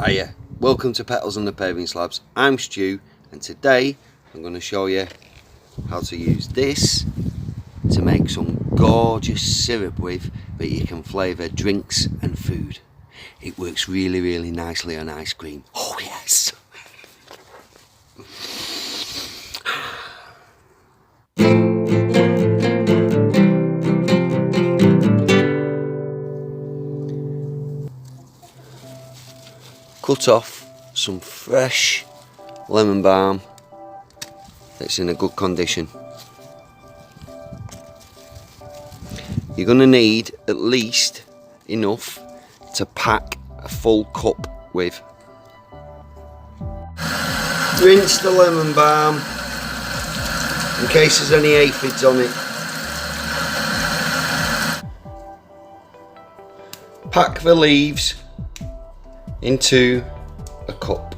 Hiya, welcome to Petals and the Paving Slabs. I'm Stu, and today I'm going to show you how to use this to make some gorgeous syrup with that you can flavour drinks and food. It works really nicely on ice cream. Oh yes! Cut off some fresh lemon balm that's in a good condition. You're going to need at least enough to pack a full cup with. Rinse the lemon balm in case there's any aphids on it. Pack the leaves into a cup.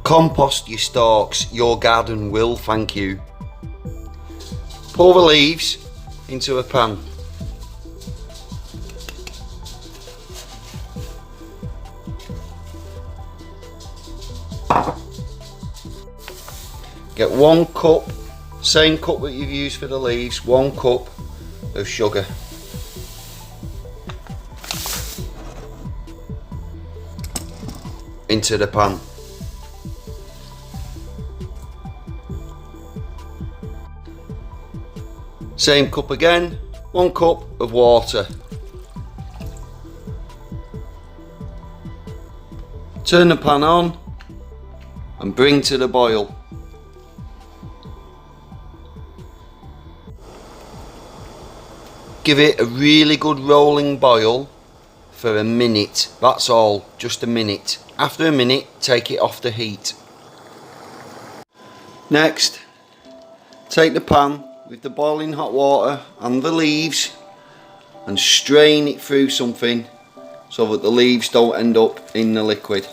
Compost your stalks, your garden will thank you. Pour the leaves into a pan. Get 1 cup, same cup that you've used for the leaves, 1 cup of sugar. Into the pan. Same cup again, 1 cup of water. Turn the pan on and bring to the boil. Give it a really good rolling boil for a minute, that's all, just a minute. After a minute, take it off the heat. Next, take the pan with the boiling hot water and the leaves and strain it through something so that the leaves don't end up in the liquid.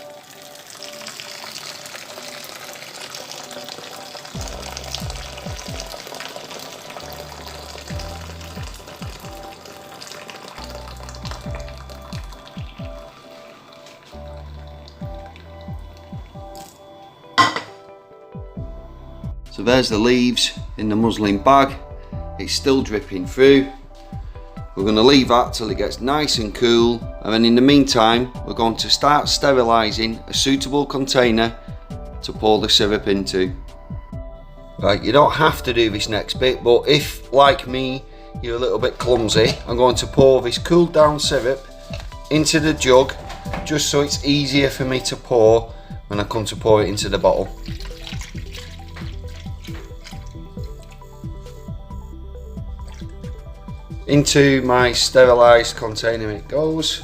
So there's the leaves in the muslin bag. It's still dripping through. We're going to leave that till it gets nice and cool, and then in the meantime we're going to start sterilising a suitable container to pour the syrup into. Right, you don't have to do this next bit, but if, like me, you're a little bit clumsy, I'm going to pour this cooled down syrup into the jug just so it's easier for me to pour when I come to pour it into the bottle. Into my sterilised container it goes.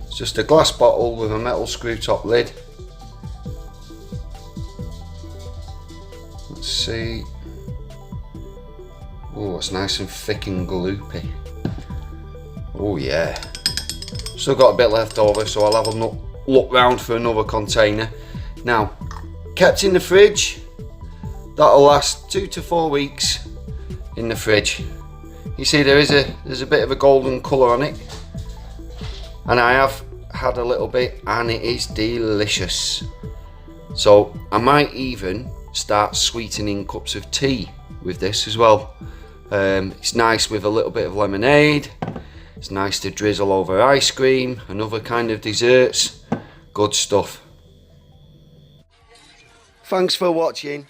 It's just a glass bottle with a metal screw top lid. Let's see. Oh, it's nice and thick and gloopy. Oh yeah. Still got a bit left over, so I'll have a look round for another container. Now, kept in the fridge, that'll last 2 to 4 weeks in the fridge. You see there's a bit of a golden colour on it, and I have had a little bit and it is delicious. So I might even start sweetening cups of tea with this as well. It's nice with a little bit of lemonade, it's nice to drizzle over ice cream and other kind of desserts. Good stuff. Thanks for watching.